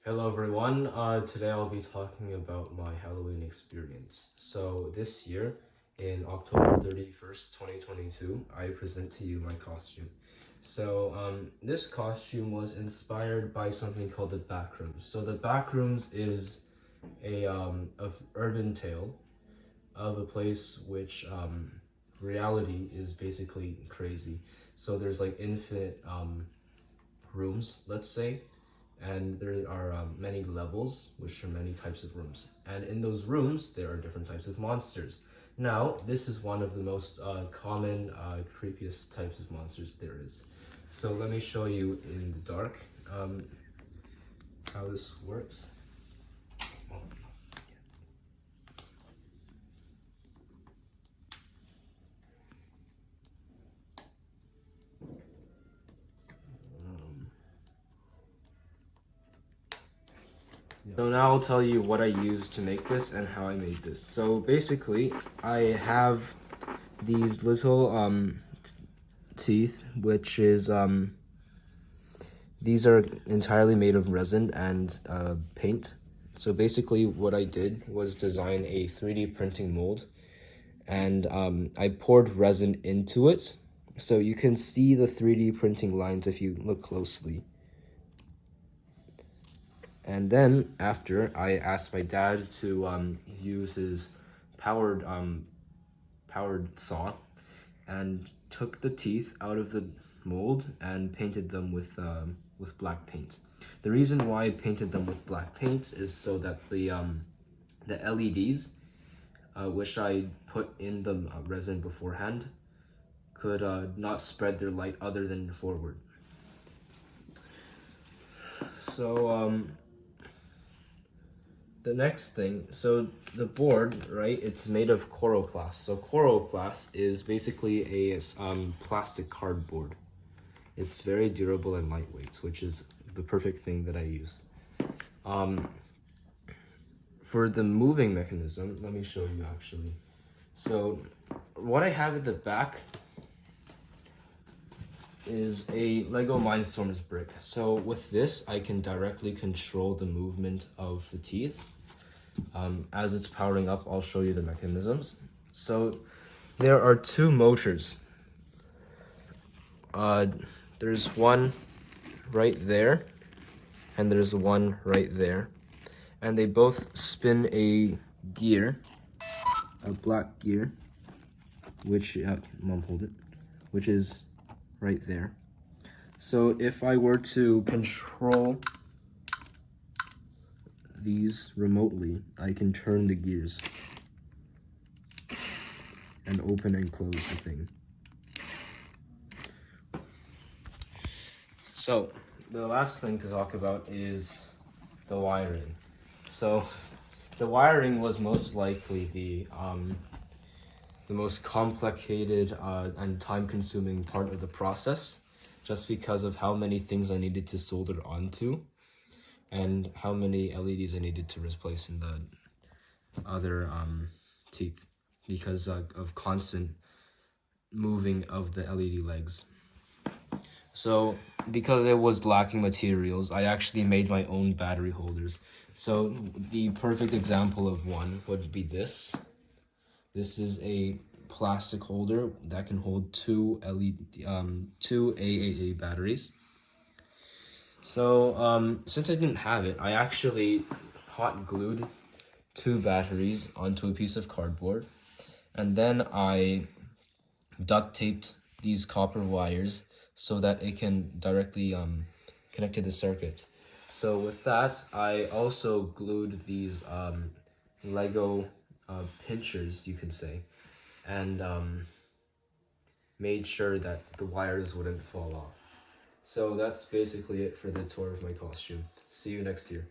Hello everyone, today I'll be talking about my Halloween experience. So this year, in October 31st, 2022, I present to you my costume. This costume was inspired by something called the backrooms. So the backrooms is of urban tale of a place which reality is basically crazy. So there's like infinite rooms, let's say, and there are many levels, which are many types of rooms. And in those rooms, there are different types of monsters. Now, this is one of the most common, creepiest types of monsters there is. So let me show you in the dark how this works. So now I'll tell you what I used to make this and how I made this. So basically, I have these little teeth, which is these are entirely made of resin and paint. So basically what I did was design a 3D printing mold, and I poured resin into it. So you can see the 3D printing lines if you look closely. And then after, I asked my dad to use his powered saw and took the teeth out of the mold and painted them with black paint. The reason why I painted them with black paint is so that the LEDs, which I put in the resin beforehand, could not spread their light other than forward. So the next thing, so the board, right, it's made of coroplast. So coroplast is basically a plastic cardboard. It's very durable and lightweight, which is the perfect thing that I use. For the moving mechanism, let me show you actually. So what I have at the back is a Lego Mindstorms brick. So with this, I can directly control the movement of the teeth. As it's powering up, I'll show you the mechanisms. So there are two motors. There's one right there, and there's one right there. And they both spin a gear, a black gear, which, mom hold it, which is right there. So if I were to control these remotely, I can turn the gears and open and close the thing. So the last thing to talk about is the wiring. So the wiring was most likely the most complicated and time-consuming part of the process, just because of how many things I needed to solder onto and how many LEDs I needed to replace in the other teeth, because of constant moving of the LED legs. So because it was lacking materials, I actually made my own battery holders. So the perfect example of one would be this. This is a plastic holder that can hold two AAA batteries. So since I didn't have it, I actually hot glued two batteries onto a piece of cardboard, and then I duct taped these copper wires so that it can directly connect to the circuit. So with that, I also glued these Lego pinchers, you could say, and made sure that the wires wouldn't fall off. So that's basically it for the tour of my costume. See you next year.